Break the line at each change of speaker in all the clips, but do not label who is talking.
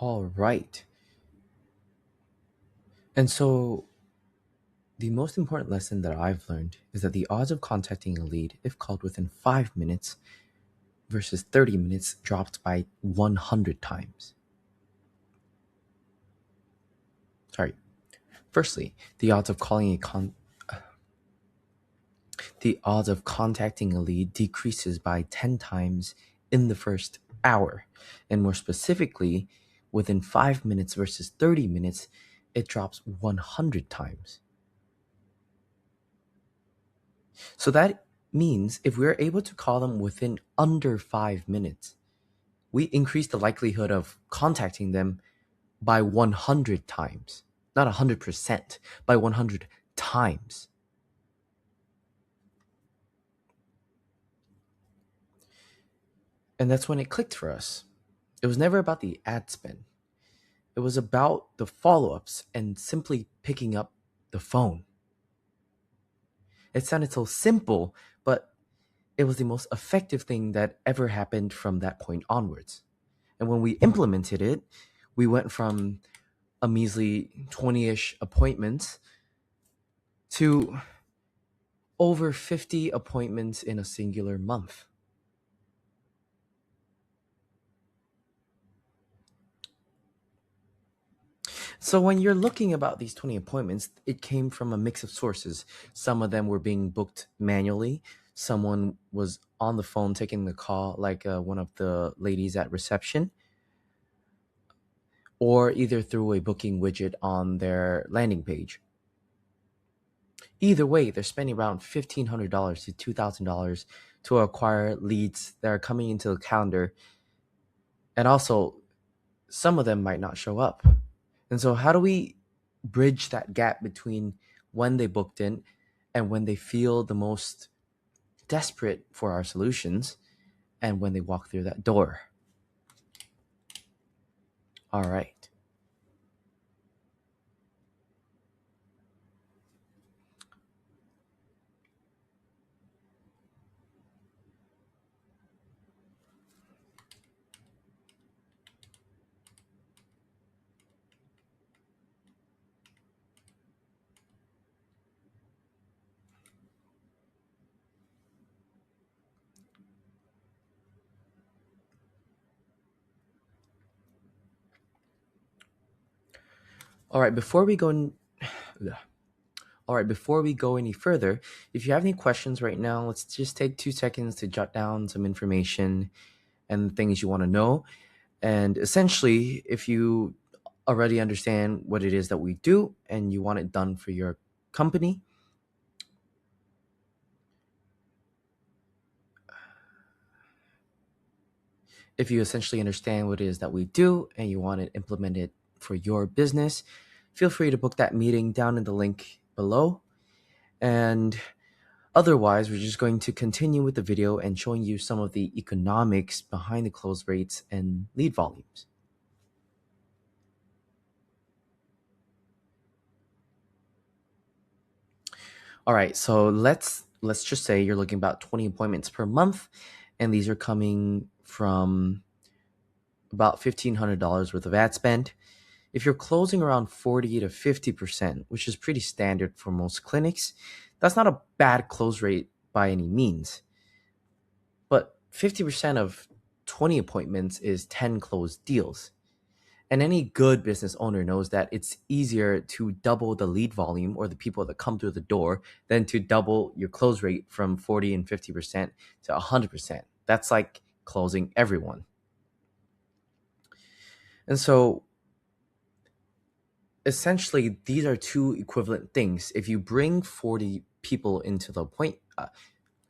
All right. And so the most important lesson that I've learned is that the odds of contacting a lead, if called within 5 minutes versus 30 minutes, dropped by 100 times. Sorry. Firstly, the odds of contacting a lead decreases by 10 times in the first hour. And more specifically, within 5 minutes versus 30 minutes, it drops 100 times. So that means if we're able to call them within under 5 minutes, we increase the likelihood of contacting them by 100 times. Not 100%, by 100 times. And that's when it clicked for us. It was never about the ad spend. It was about the follow-ups and simply picking up the phone. It sounded so simple, but it was the most effective thing that ever happened from that point onwards. And when we implemented it, we went from a measly 20-ish appointments to over 50 appointments in a singular month. So when you're looking about these 20 appointments, it came from a mix of sources. Some of them were being booked manually. Someone was on the phone taking the call, like one of the ladies at reception, or either through a booking widget on their landing page. Either way, they're spending around $1,500 to $2,000 to acquire leads that are coming into the calendar. And also, some of them might not show up. And so how do we bridge that gap between when they booked in and when they feel the most desperate for our solutions and when they walk through that door? All right. All right, before we go in, all right, before we go any further, if you have any questions right now, let's just take 2 seconds to jot down some information and things you want to know. And essentially, if you already understand what it is that we do and you want it done for your company, if you essentially understand what it is that we do and you want it implemented for your business, feel free to book that meeting down in the link below. And otherwise, we're just going to continue with the video and showing you some of the economics behind the close rates and lead volumes. All right, so let's just say you're looking about 20 appointments per month, and these are coming from about $1,500 worth of ad spend. If you're closing around 40 to 50%, which is pretty standard for most clinics, that's not a bad close rate by any means. But 50% of 20 appointments is 10 closed deals. And any good business owner knows that it's easier to double the lead volume or the people that come through the door than to double your close rate from 40 and 50% to 100%. That's like closing everyone. And so essentially, these are two equivalent things. If you bring 40 people into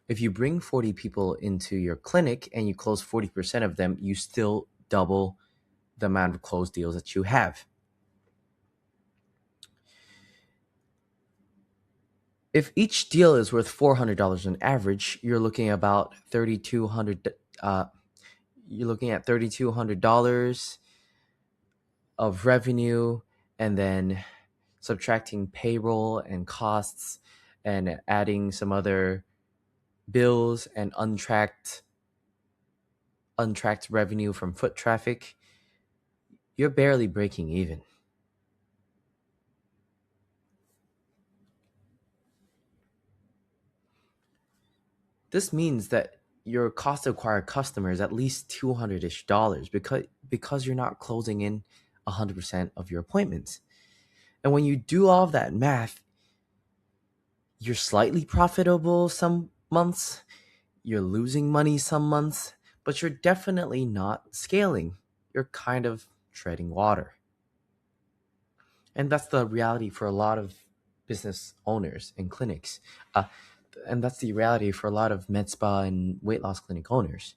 if you bring 40 people into your clinic and you close 40% of them, you still double the amount of closed deals that you have. If each deal is worth $400 on average, you're looking at about $3,200 of revenue, and then subtracting payroll and costs and adding some other bills and untracked revenue from foot traffic, you're barely breaking even. This means that your cost to acquire customers at least $200-ish because you're not closing in 100% of your appointments. And when you do all of that math, you're slightly profitable some months, you're losing money some months, but you're definitely not scaling. You're kind of treading water. And that's the reality for a lot of business owners and clinics. And that's the reality for a lot of med spa and weight loss clinic owners.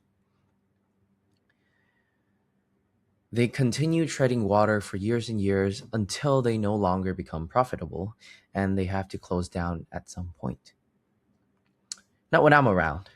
They continue treading water for years and years until they no longer become profitable and they have to close down at some point. Not when I'm around.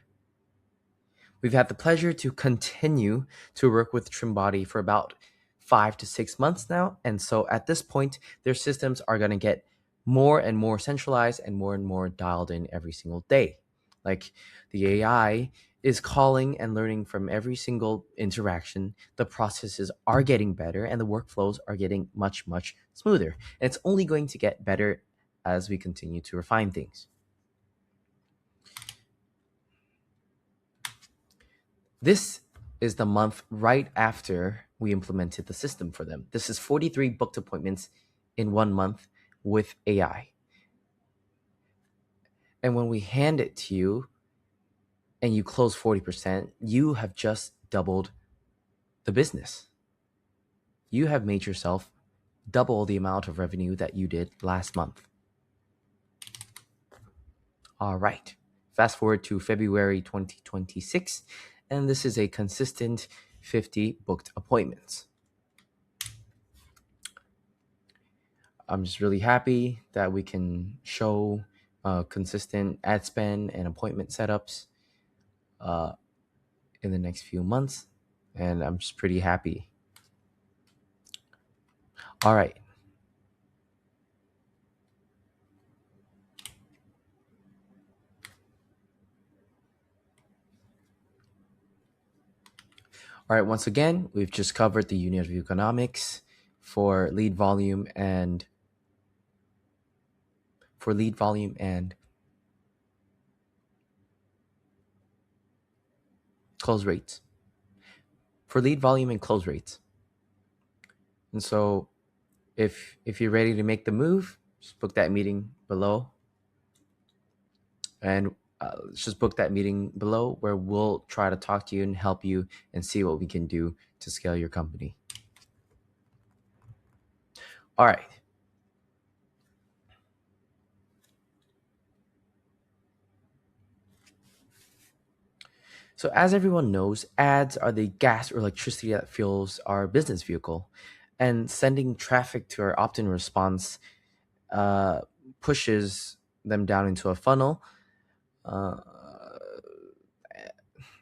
We've had the pleasure to continue to work with TrimBody for about 5 to 6 months now. And so at this point, their systems are going to get more and more centralized and more dialed in every single day. Like the AI is calling and learning from every single interaction. The processes are getting better and the workflows are getting much smoother. And it's only going to get better as we continue to refine things. This is the month right after we implemented the system for them. This is 43 booked appointments in 1 month with AI. And when we hand it to you and you close 40%, you have just doubled the business. You have made yourself double the amount of revenue that you did last month. All right. Fast forward to February 2026, and this is a consistent 50 booked appointments. I'm just really happy that we can show consistent ad spend and appointment setups in the next few months, and I'm just pretty happy. All right. All right, once again, we've just covered the unit of economics for lead volume and close rates. For lead volume and close rates. And so if you're ready to make the move, just book that meeting below. And let's just book that meeting below where we'll try to talk to you and help you and see what we can do to scale your company. All right. So as everyone knows, ads are the gas or electricity that fuels our business vehicle. And sending traffic to our opt-in response pushes them down into a funnel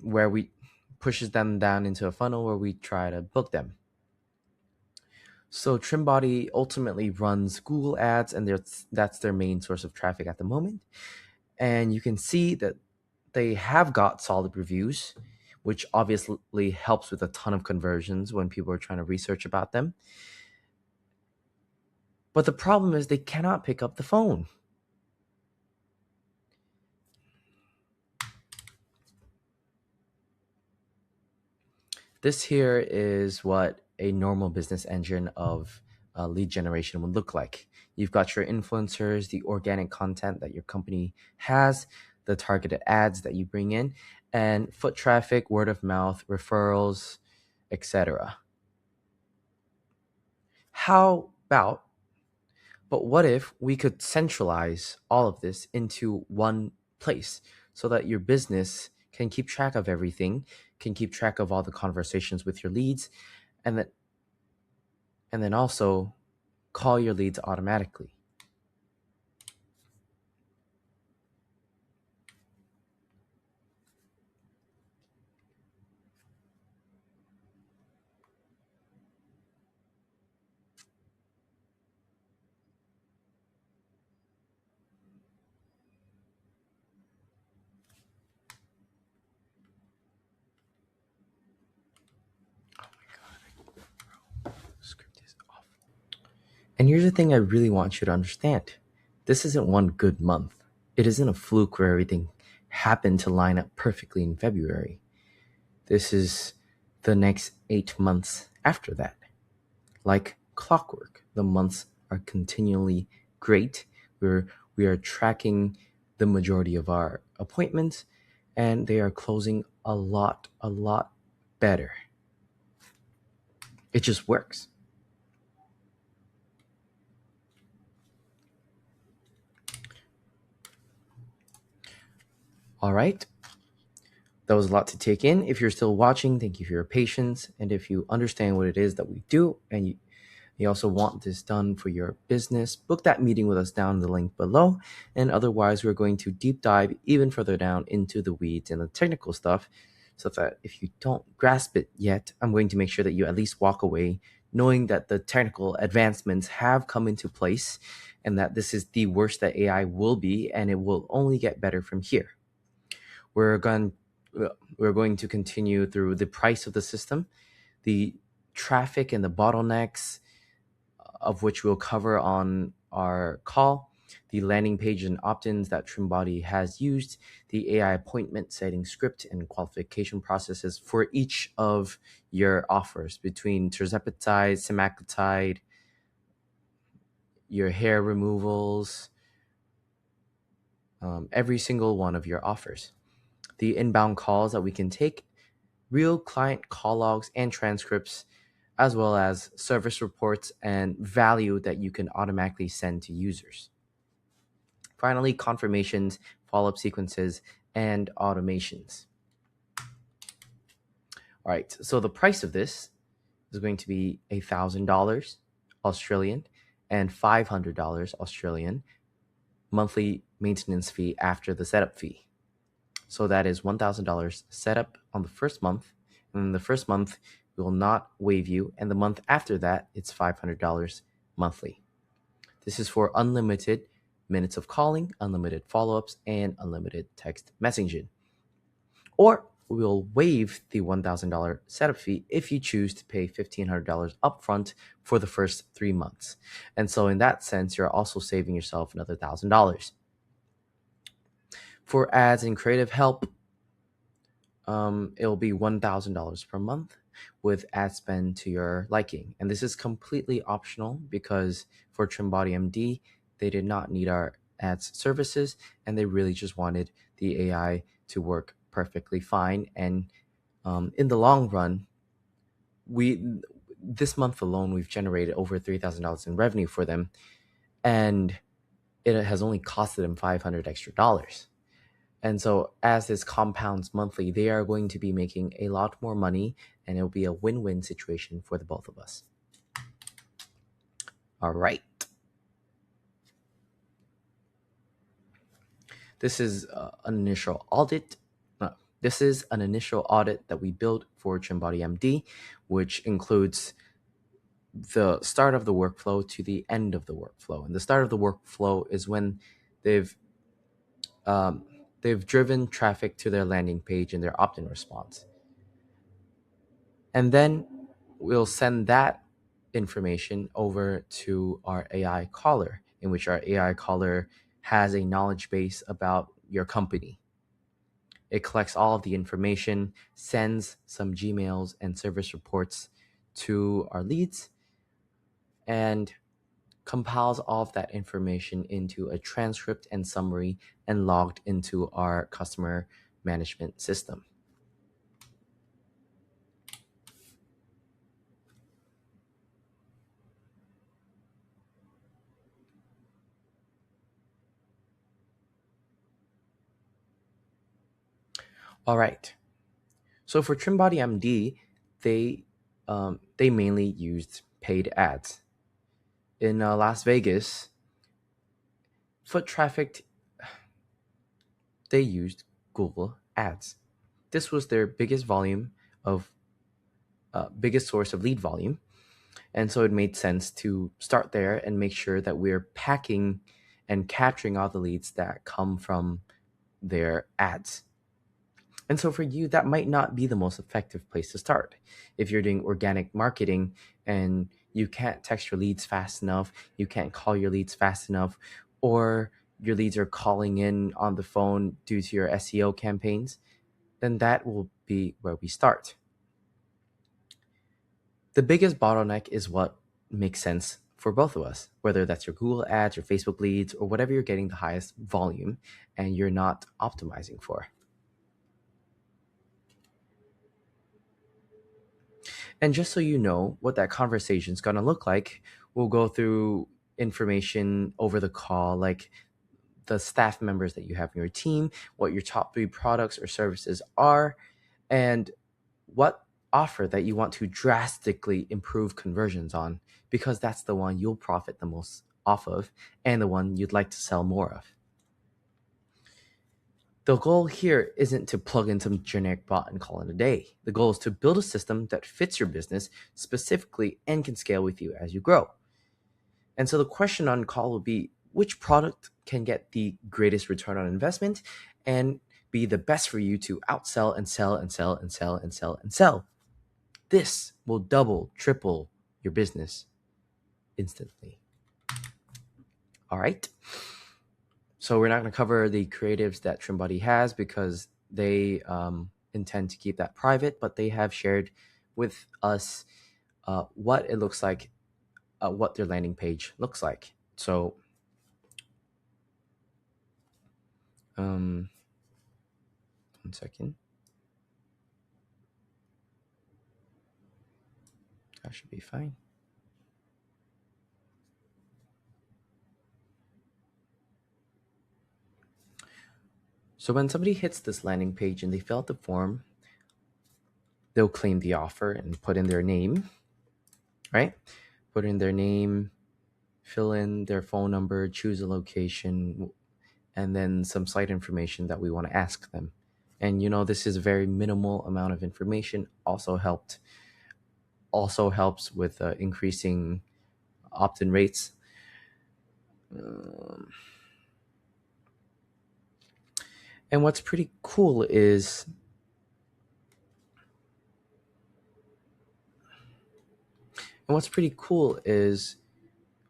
where we try to book them. So TrimBody ultimately runs Google ads, and that's their main source of traffic at the moment. And you can see that they have got solid reviews, which obviously helps with a ton of conversions when people are trying to research about them. But the problem is they cannot pick up the phone. This here is what a normal business engine of lead generation would look like. You've got your influencers, the organic content that your company has, the targeted ads that you bring in, and foot traffic, word of mouth, referrals, etc. But what if we could centralize all of this into one place so that your business can keep track of everything, can keep track of all the conversations with your leads, and then also call your leads automatically. And here's the thing I really want you to understand. This isn't one good month. It isn't a fluke where everything happened to line up perfectly in February. This is the next 8 months after that. Like clockwork, the months are continually great. We are tracking the majority of our appointments, and they are closing a lot better. It just works. All right. That was a lot to take in. If you're still watching, thank you for your patience. And if you understand what it is that we do and you also want this done for your business, book that meeting with us down in the link below. And otherwise, we're going to deep dive even further down into the weeds and the technical stuff so that if you don't grasp it yet, I'm going to make sure that you at least walk away knowing that the technical advancements have come into place and that this is the worst that AI will be and it will only get better from here. We're going we're going to continue through the price of the system, the traffic and the bottlenecks, of which we'll cover on our call, the landing page and opt-ins that TrimBody has used, the AI appointment setting script and qualification processes for each of your offers between tirzepatide, semaglutide, your hair removals, every single one of your offers. The inbound calls that we can take, real client call logs and transcripts, as well as service reports and value that you can automatically send to users. Finally, confirmations, follow-up sequences, and automations. All right, so the price of this is going to be $1,000 Australian and $500 Australian monthly maintenance fee after the setup fee. So that is $1,000 setup on the first month. And in the first month, we will not waive you. And the month after that, it's $500 monthly. This is for unlimited minutes of calling, unlimited follow-ups, and unlimited text messaging. Or we will waive the $1,000 setup fee if you choose to pay $1,500 upfront for the first 3 months. And so in that sense, you're also saving yourself another $1,000. For ads and creative help, it'll be $1,000 per month with ad spend to your liking. And this is completely optional because for TrimBody MD, they did not need our ads services and they really just wanted the AI to work perfectly fine. And in the long run, this month alone, we've generated over $3,000 in revenue for them. And it has only costed them $500 extra dollars. And so as this compounds monthly, they are going to be making a lot more money and it'll be a win-win situation for the both of us. All right. This is an initial audit. This is an initial audit that we built for TrimBody MD, which includes the start of the workflow to the end of the workflow. And the start of the workflow is when they've driven traffic to their landing page and their opt-in response. And then we'll send that information over to our AI caller, in which our AI caller has a knowledge base about your company. It collects all of the information, sends some Gmails and service reports to our leads, and compiles all of that information into a transcript and summary and logged into our customer management system. All right. So for TrimBody MD, they mainly used paid ads. In Las Vegas, foot traffic, they used Google Ads. This was their biggest source of lead volume. And so it made sense to start there and make sure that we're packing and capturing all the leads that come from their ads. And so for you, that might not be the most effective place to start. If you're doing organic marketing and you can't text your leads fast enough, you can't call your leads fast enough, or your leads are calling in on the phone due to your SEO campaigns, then that will be where we start. The biggest bottleneck is what makes sense for both of us, whether that's your Google ads, your Facebook leads, or whatever you're getting the highest volume and you're not optimizing for. And just so you know what that conversation is going to look like, we'll go through information over the call, like the staff members that you have in your team, what your top 3 products or services are, and what offer that you want to drastically improve conversions on, because that's the one you'll profit the most off of and the one you'd like to sell more of. The goal here isn't to plug in some generic bot and call it a day. The goal is to build a system that fits your business specifically and can scale with you as you grow. And so the question on call will be, which product can get the greatest return on investment and be the best for you to outsell and sell and sell and sell and sell and sell? This will double, triple your business instantly. All right. So we're not going to cover the creatives that TrimBuddy has because they intend to keep that private, but they have shared with us what it looks like, what their landing page looks like. So one second. That should be fine. So when somebody hits this landing page and they fill out the form, they'll claim the offer and put in their name, right? Put in their name, fill in their phone number, choose a location, and then some site information that we want to ask them. And this is a very minimal amount of information. Also helps with increasing opt-in rates. And what's pretty cool is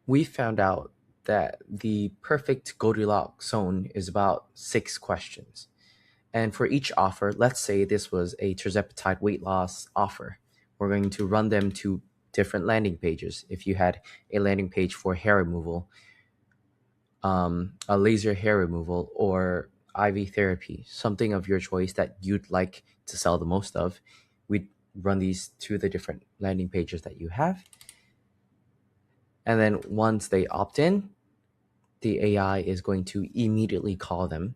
we found out that the perfect Goldilocks zone is about 6 questions. And for each offer, let's say this was a tirzepatide weight loss offer, we're going to run them to different landing pages. If you had a landing page for hair removal, a laser hair removal, or IV therapy, something of your choice that you'd like to sell the most of, we'd run these to the different landing pages that you have. And then once they opt in, the AI is going to immediately call them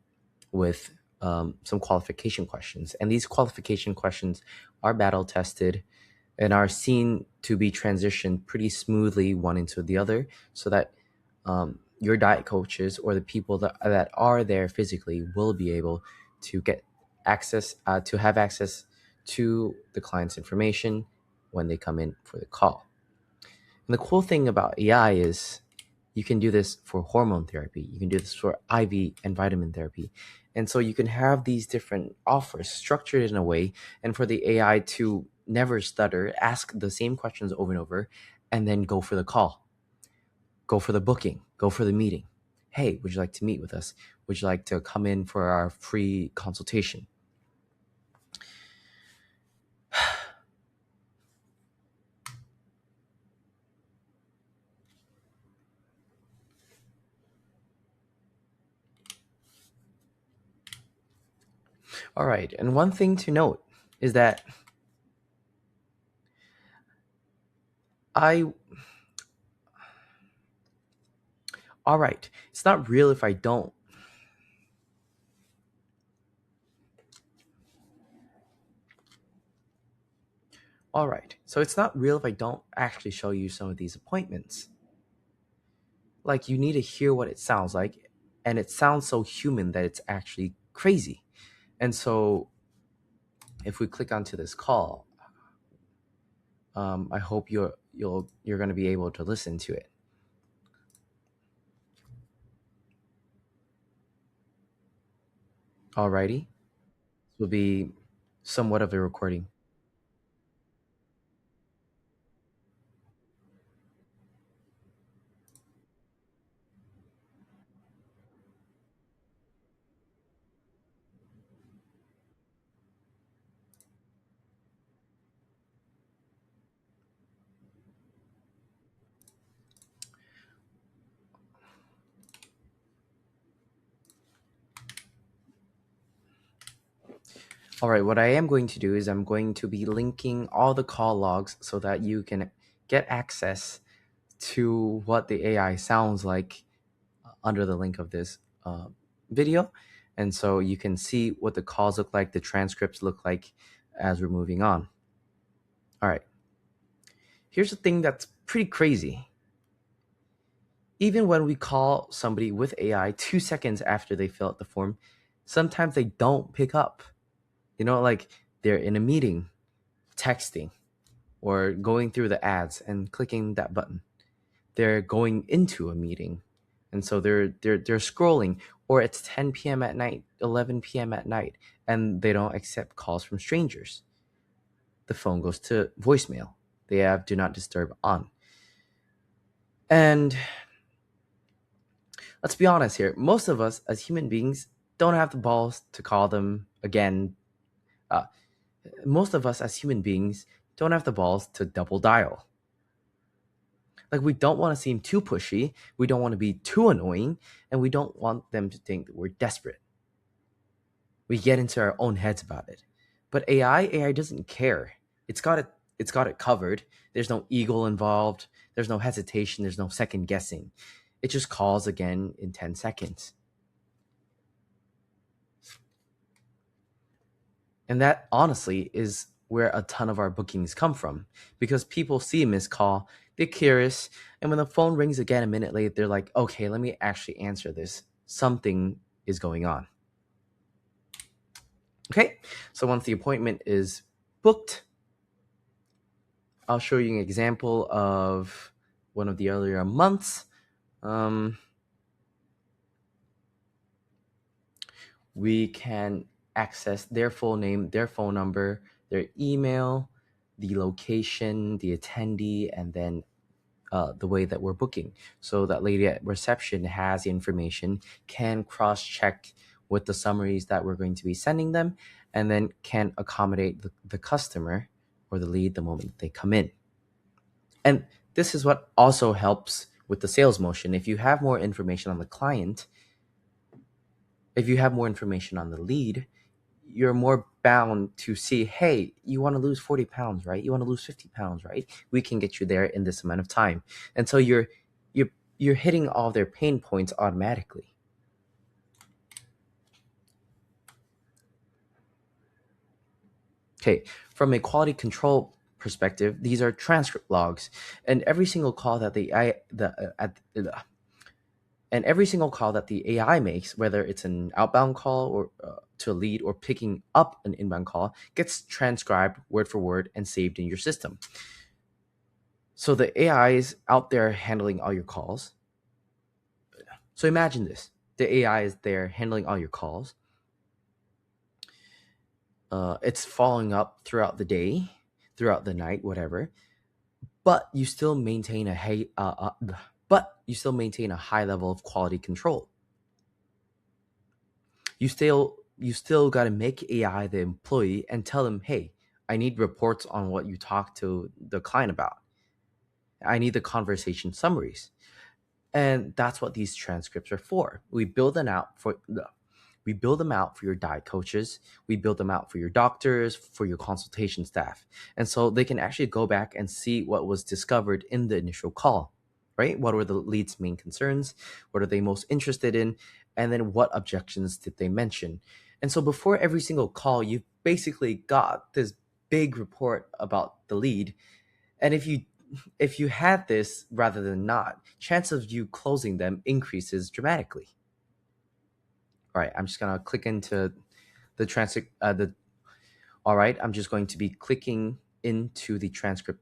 with some qualification questions. And these qualification questions are battle tested and are seen to be transitioned pretty smoothly one into the other, so that your diet coaches or the people that are there physically will be able to get access, to have access to the client's information when they come in for the call. And the cool thing about AI is you can do this for hormone therapy. You can do this for IV and vitamin therapy. And so you can have these different offers structured in a way, and for the AI to never stutter, ask the same questions over and over, and then go for the call, go for the booking, go for the meeting. Hey, would you like to meet with us? Would you like to come in for our free consultation? All right. And one thing to note is that all right, it's not real if I don't. All right, so it's not real if I don't actually show you some of these appointments. Like, you need to hear what it sounds like, and it sounds so human that it's actually crazy. And so if we click onto this call, I hope you're going to be able to listen to it. Alrighty, this will be somewhat of a recording. All right, what I am going to do is I'm going to be linking all the call logs so that you can get access to what the AI sounds like under the link of this video. And so you can see what the calls look like, the transcripts look like as we're moving on. All right. Here's the thing that's pretty crazy. Even when we call somebody with AI 2 seconds after they fill out the form, sometimes they don't pick up. Like they're in a meeting, texting, or going through the ads and clicking that button. They're going into a meeting, and so they're scrolling, or it's 10 p.m. at night, 11 p.m. at night, and they don't accept calls from strangers. The phone goes to voicemail. They have do not disturb on. And let's be honest here, most of us as human beings don't have the balls to call them again. Uh, most of us as human beings don't have the balls to double dial. Like, we don't want to seem too pushy, we don't want to be too annoying, and we don't want them to think that we're desperate. We get into our own heads about it. But AI doesn't care. It's got it covered. There's no ego involved. There's no hesitation. There's no second guessing. It just calls again in 10 seconds. And that honestly is where a ton of our bookings come from, because people see a missed call, they're curious, and when the phone rings again a minute later, they're like, okay, let me actually answer this. Something is going on. Okay, so once the appointment is booked, I'll show you an example of one of the earlier months. We can access their full name, their phone number, their email, the location, the attendee, and then the way that we're booking. So that lady at reception has the information, can cross-check with the summaries that we're going to be sending them, and then can accommodate the customer or the lead the moment they come in. And this is what also helps with the sales motion. If you have more information on the client, if you have more information on the lead, you're more bound to see, hey, you want to lose 40 pounds, right? You want to lose 50 pounds, right? We can get you there in this amount of time. And so you're hitting all their pain points automatically. Okay, from a quality control perspective, these are transcript logs, and every single call that and every single call that the AI makes, whether it's an outbound call or to a lead, or picking up an inbound call, gets transcribed word for word and saved in your system. So the AI is out there handling all your calls. So imagine this: the AI is there handling all your calls. It's following up throughout the day, throughout the night, whatever. But you still maintain a high level of quality control. You still got to make AI the employee and tell them, hey, I need reports on what you talked to the client about. I need the conversation summaries. And that's what these transcripts are for. We build them out for your diet coaches. We build them out for your doctors, for your consultation staff. And so they can actually go back and see what was discovered in the initial call, right? What were the lead's main concerns? What are they most interested in? And then what objections did they mention? And so before every single call, you've basically got this big report about the lead. And if you had this rather than not, chance of you closing them increases dramatically. All right, I'm just gonna click into the transcript. All right, I'm just going to be clicking into the transcript.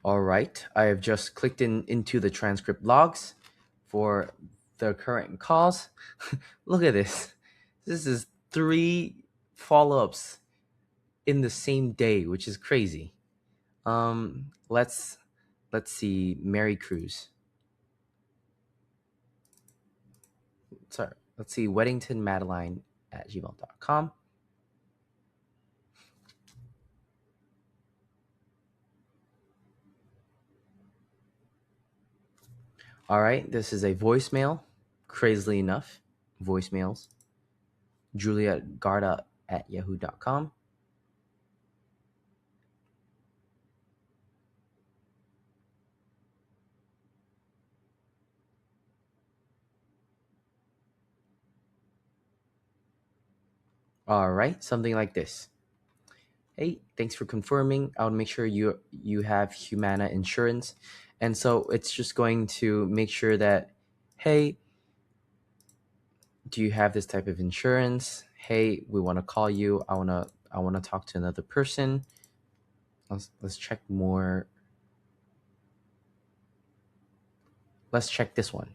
All right, I have just clicked into the transcript logs for the current calls. Look at this. This is 3 follow-ups in the same day, which is crazy. Let's see, Mary Cruz. sorry, let's see, weddingtonmadeline@gmail.com. All right, this is a voicemail. Crazily enough, voicemails. JulietGarda@yahoo.com. All right, something like this. Hey, thanks for confirming. I'll make sure you have Humana insurance. And so it's just going to make sure that, hey, do you have this type of insurance? Hey, we want to call you. I want to talk to another person. Let's check more. Let's check this one.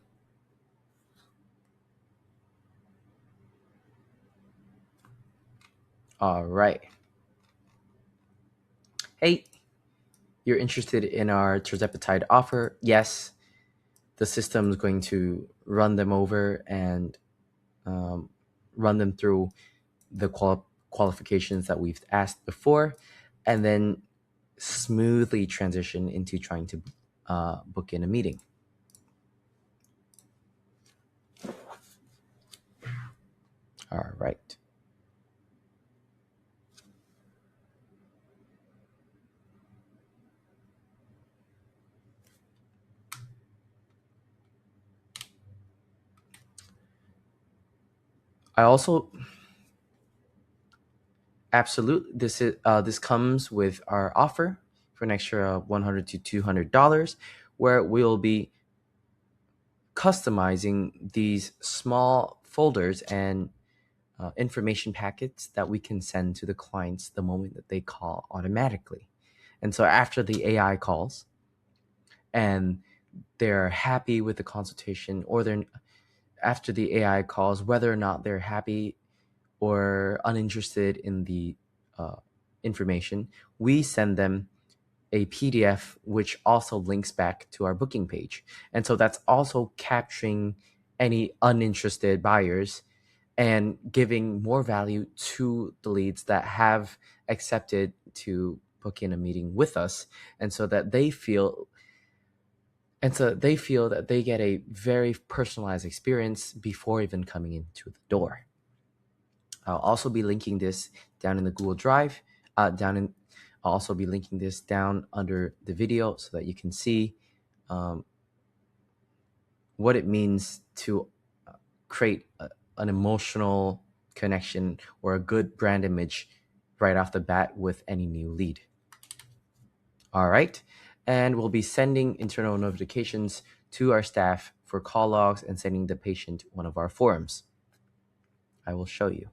All right. Hey, you're interested in our tirzepatide offer? Yes. The system is going to run them over and um, run them through the qualifications that we've asked before, and then smoothly transition into trying to book in a meeting. All right. I also this comes with our offer for an extra $100 to $200, where we'll be customizing these small folders and information packets that we can send to the clients the moment that they call automatically. And so after the AI calls and they're happy with the consultation, or they're after the AI calls, whether or not they're happy or uninterested in the uh, information, we send them a PDF which also links back to our booking page. And so that's also capturing any uninterested buyers and giving more value to the leads that have accepted to book in a meeting with us, and so that they feel that they get a very personalized experience before even coming into the door. I'll also be linking this down in the Google Drive. I'll also be linking this down under the video so that you can see um, what it means to create an emotional connection or a good brand image right off the bat with any new lead. All right. And we'll be sending internal notifications to our staff for call logs and sending the patient one of our forms. I will show you.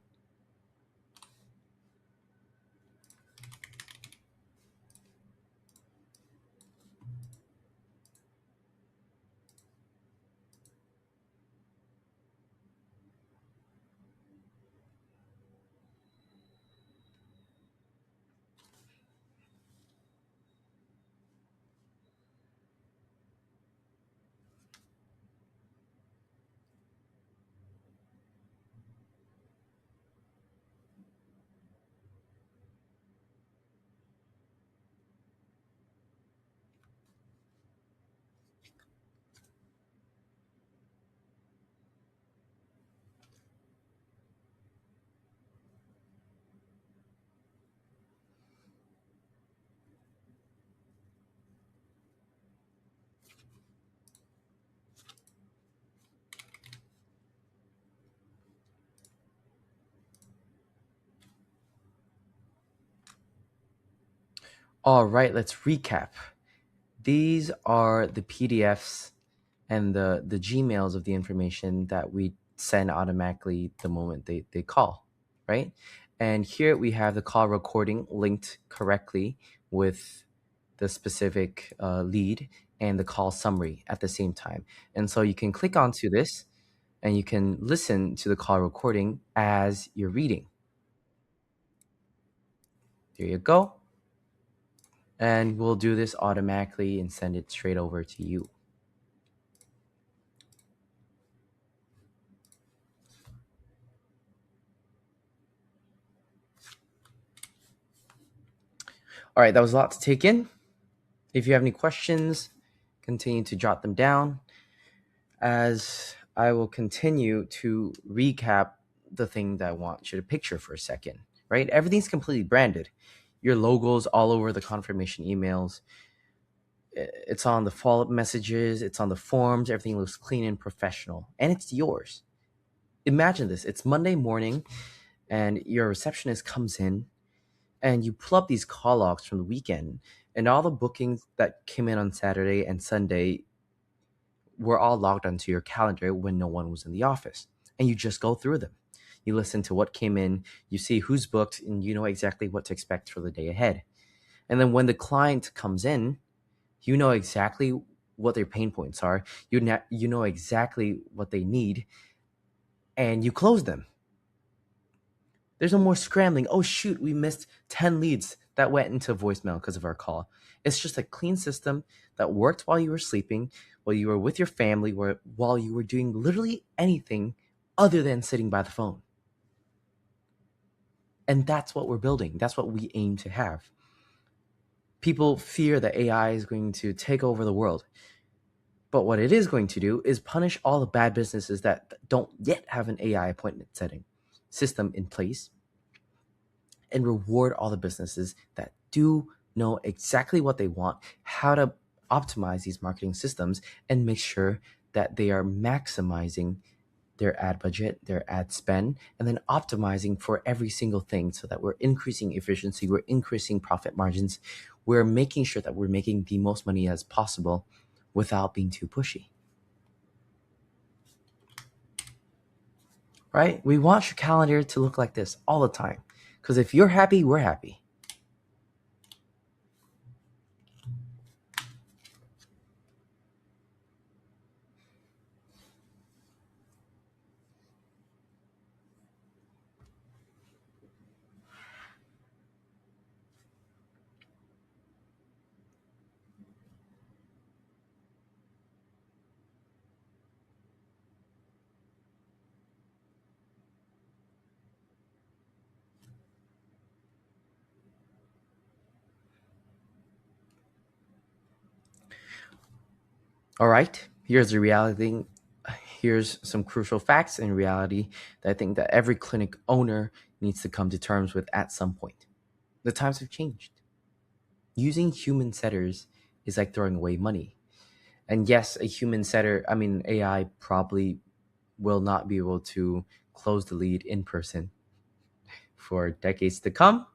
All right, let's recap. These are the PDFs and the Gmails of the information that we send automatically the moment they call, right? And here we have the call recording linked correctly with the specific lead and the call summary at the same time. And so you can click onto this and you can listen to the call recording as you're reading. There you go. And we'll do this automatically and send it straight over to you. All right, that was a lot to take in. If you have any questions, continue to jot them down as I will continue to recap the thing that I want you to picture for a second, right? Everything's completely branded. Your logo's all over the confirmation emails. It's on the follow-up messages. It's on the forms. Everything looks clean and professional, and it's yours. Imagine this. It's Monday morning, and your receptionist comes in, and you pull up these call logs from the weekend, and all the bookings that came in on Saturday and Sunday were all logged onto your calendar when no one was in the office. And you just go through them. You listen to what came in, you see who's booked, and you know exactly what to expect for the day ahead. And then when the client comes in, you know exactly what their pain points are. You know exactly what they need, and you close them. There's no more scrambling. Oh, shoot, we missed 10 leads that went into voicemail because of our call. It's just a clean system that worked while you were sleeping, while you were with your family, while you were doing literally anything other than sitting by the phone. And that's what we're building. That's what we aim to have. People fear that AI is going to take over the world. But what it is going to do is punish all the bad businesses that don't yet have an AI appointment setting system in place, and reward all the businesses that do know exactly what they want, how to optimize these marketing systems, and make sure that they are maximizing their ad budget, their ad spend, and then optimizing for every single thing so that we're increasing efficiency, we're increasing profit margins, we're making sure that we're making the most money as possible without being too pushy. Right? We want your calendar to look like this all the time. Because if you're happy, we're happy. All right, here's the reality. Here's some crucial facts and reality that I think that every clinic owner needs to come to terms with at some point. The times have changed. Using human setters is like throwing away money. And yes, a human setter, I mean, AI probably will not be able to close the lead in person for decades to come.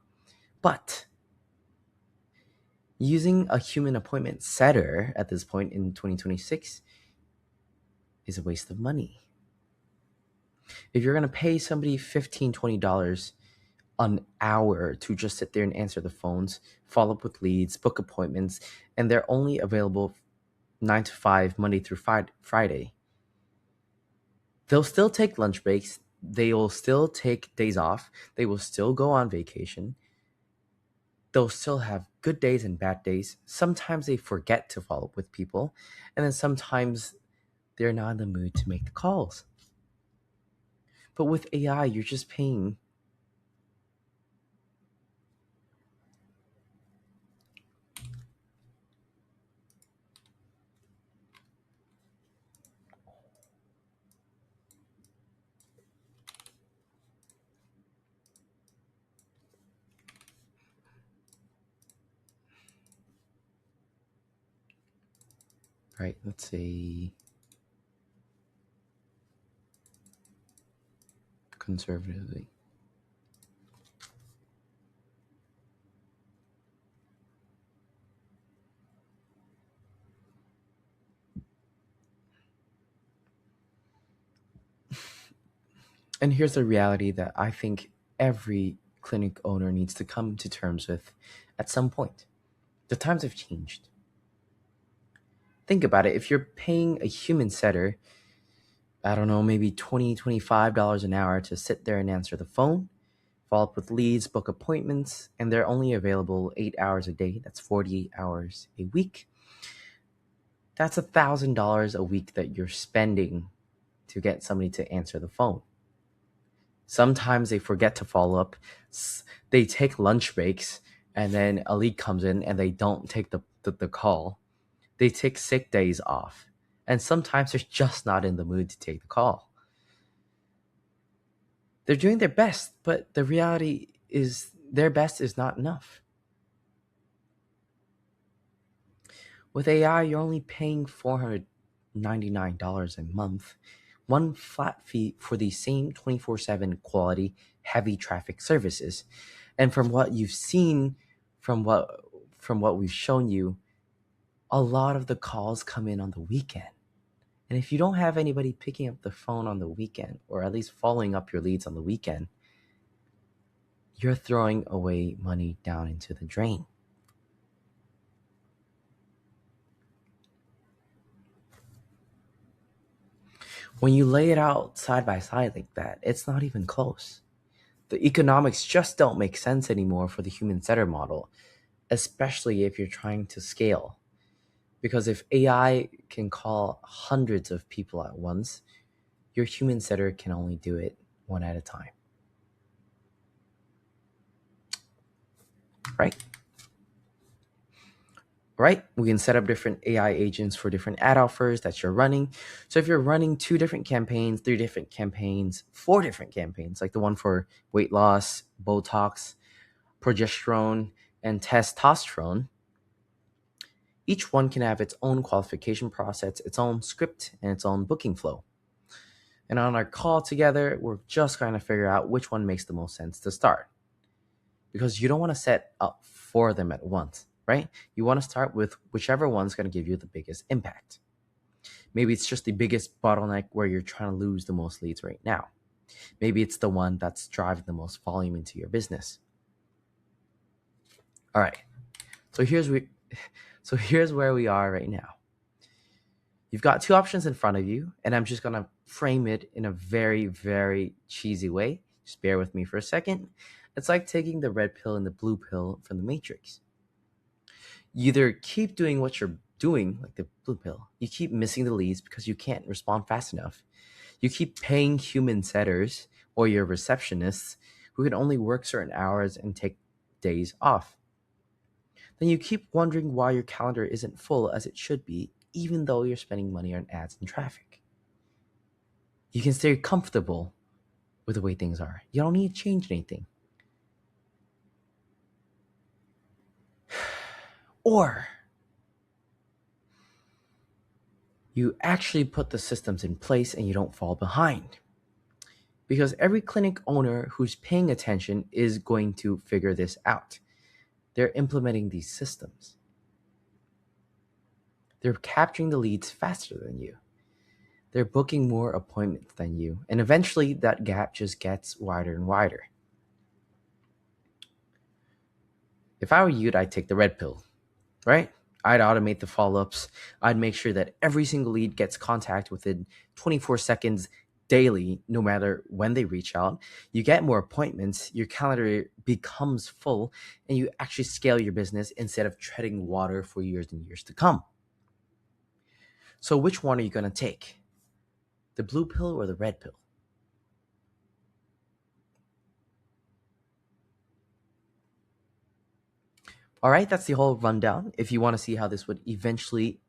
But using a human appointment setter at this point in 2026 is a waste of money. If you're going to pay somebody $15, $20 an hour to just sit there and answer the phones, follow up with leads, book appointments, and they're only available 9 to 5, Monday through Friday, they'll still take lunch breaks. They will still take days off. They will still go on vacation. They'll still have good days and bad days. Sometimes they forget to follow up with people. And then sometimes they're not in the mood to make the calls. But with AI, you're just paying right, let's say conservatively. And here's the reality that I think every clinic owner needs to come to terms with at some point. The times have changed. Think about it. If you're paying a human setter, I don't know, maybe $20, $25 an hour to sit there and answer the phone, follow up with leads, book appointments, and they're only available 8 hours a day. That's 48 hours a week. That's $1,000 a week that you're spending to get somebody to answer the phone. Sometimes they forget to follow up. They take lunch breaks and then a lead comes in and they don't take the call, they take sick days off. And sometimes they're just not in the mood to take the call. They're doing their best, but the reality is their best is not enough. With AI, you're only paying $499 a month, one flat fee for the same 24/7 quality, heavy traffic services. And from what you've seen, from what we've shown you, a lot of the calls come in on the weekend. And if you don't have anybody picking up the phone on the weekend, or at least following up your leads on the weekend, you're throwing away money down into the drain. When you lay it out side by side like that, it's not even close. The economics just don't make sense anymore for the human centered model, especially if you're trying to scale. Because if AI can call hundreds of people at once, your human setter can only do it one at a time. Right? Right? We can set up different AI agents for different ad offers that you're running. So if you're running 2 different campaigns, 3 different campaigns, 4 different campaigns, like the one for weight loss, Botox, progesterone, and testosterone, each one can have its own qualification process, its own script, and its own booking flow. And on our call together, we're just going to figure out which one makes the most sense to start. Because you don't want to set up 4 of them at once, right? You want to start with whichever one's going to give you the biggest impact. Maybe it's just the biggest bottleneck where you're trying to lose the most leads right now. Maybe it's the one that's driving the most volume into your business. All right. So here's where we are right now. You've got 2 options in front of you, and I'm just going to frame it in a very, very cheesy way. Just bear with me for a second. It's like taking the red pill and the blue pill from the Matrix. You either keep doing what you're doing, like the blue pill, you keep missing the leads because you can't respond fast enough. You keep paying human setters or your receptionists who can only work certain hours and take days off. Then you keep wondering why your calendar isn't full as it should be, even though you're spending money on ads and traffic. You can stay comfortable with the way things are. You don't need to change anything. Or you actually put the systems in place and you don't fall behind. Because every clinic owner who's paying attention is going to figure this out. They're implementing these systems. They're capturing the leads faster than you. They're booking more appointments than you. And eventually that gap just gets wider and wider. If I were you, I'd take the red pill, right? I'd automate the follow-ups. I'd make sure that every single lead gets contact within 24 seconds daily, no matter when they reach out. You get more appointments, your calendar becomes full, and you actually scale your business instead of treading water for years and years to come. So which one are you going to take? The blue pill or the red pill? All right, that's the whole rundown. If you want to see how this would eventually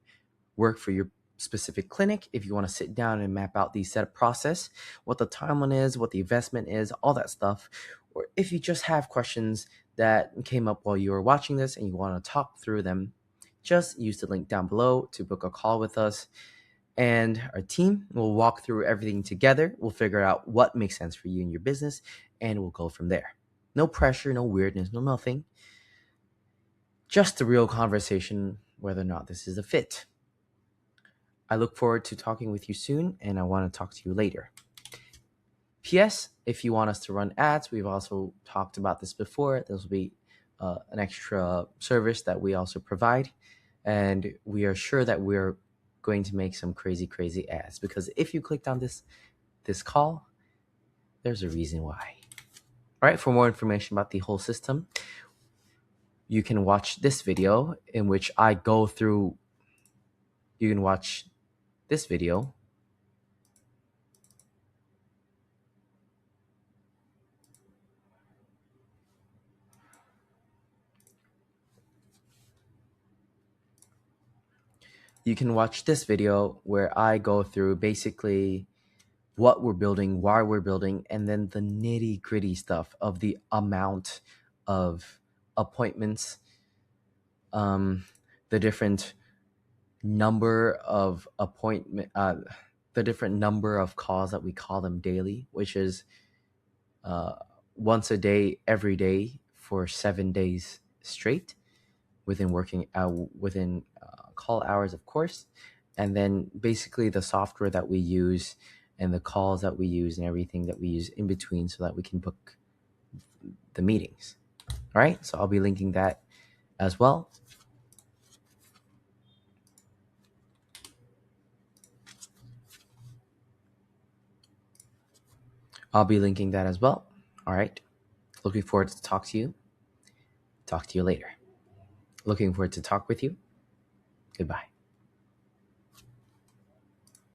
work for your specific clinic, if you want to sit down and map out the setup process, what the timeline is, what the investment is, all that stuff, or if you just have questions that came up while you were watching this and you want to talk through them, just use the link down below to book a call with us. And our team will walk through everything together. We'll figure out what makes sense for you and your business, and we'll go from there. No pressure, no weirdness, no nothing. Just a real conversation whether or not this is a fit. I look forward to talking with you soon, and I want to talk to you later. P.S. If you want us to run ads, we've also talked about this before. This will be an extra service that we also provide, and we are sure that we're going to make some crazy ads, because if you clicked on this call, there's a reason why. All right, for more information about the whole system, you can watch this video in which I go through. You can watch this video you can watch this video where I go through basically what we're building, why we're building, and then the nitty gritty stuff of the amount of appointments, the different number of the different number of calls that we call them daily, which is once a day, every day for 7 days straight within call hours, of course, and then basically the software that we use and the calls that we use and everything that we use in between so that we can book the meetings. All right, so I'll be linking that as well. All right, looking forward to talk to you later. Looking forward to talk with you. Goodbye.